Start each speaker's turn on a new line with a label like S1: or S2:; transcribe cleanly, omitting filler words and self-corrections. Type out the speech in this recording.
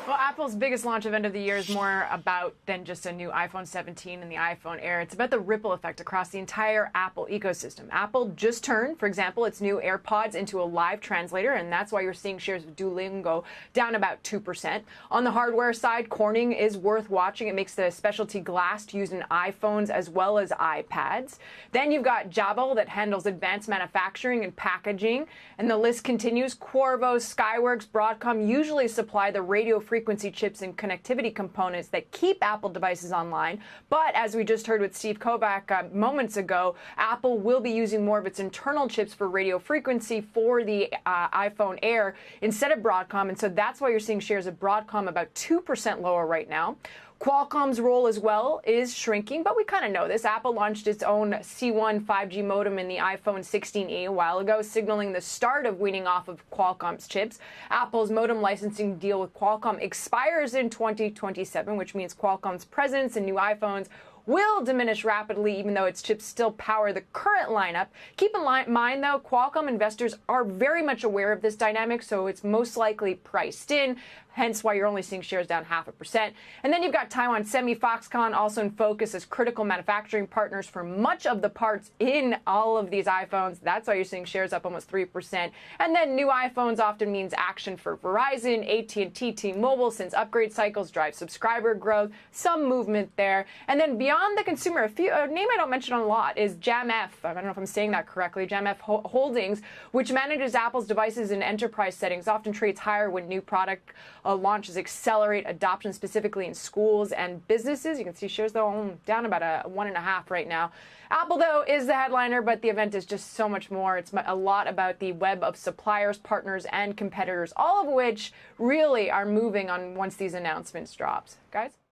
S1: Well, Apple's biggest launch event of the year is more about than just a new iPhone 17 and the iPhone Air. It's about the ripple effect across the entire Apple ecosystem. Apple just turned, for example, its new AirPods into a live translator, and that's why you're seeing shares of Duolingo down about 2%. On the hardware side, Corning is worth watching. It makes the specialty glass used in iPhones as well as iPads. Then you've got Jabil that handles advanced manufacturing and packaging, and the list continues. Qorvo, Skyworks, Broadcom usually supply the radio frequency chips and connectivity components that keep Apple devices online. But as we just heard with Steve Kovach moments ago, Apple will be using more of its internal chips for radio frequency for the iPhone Air instead of Broadcom. And so that's why you're seeing shares of Broadcom about 2% lower right now. Qualcomm's role as well is shrinking, but we kind of know this. Apple launched its own C1 5G modem in the iPhone 16e a while ago, signaling the start of weaning off of Qualcomm's chips. Apple's modem licensing deal with Qualcomm expires in 2027, which means Qualcomm's presence in new iPhones will diminish rapidly, even though its chips still power the current lineup. Keep in mind, though, Qualcomm investors are very much aware of this dynamic, so it's most likely priced in, hence why you're only seeing shares down 0.5%. And then you've got Taiwan Semi, Foxconn also in focus as critical manufacturing partners for much of the parts in all of these iPhones. That's why you're seeing shares up almost 3%. And then new iPhones often means action for Verizon, AT&T, T-Mobile, since upgrade cycles drive subscriber growth, some movement there. And then beyond the consumer, a name I don't mention a lot is JAMF. I don't know if I'm saying that correctly. JAMF Holdings, which manages Apple's devices in enterprise settings, often trades higher when new product launches accelerate adoption, specifically in schools and businesses. You can see shares, though, down about a 1.5 right now. Apple, though, is the headliner, but the event is just so much more. It's a lot about the web of suppliers, partners, and competitors, all of which really are moving on once these announcements drops. Guys?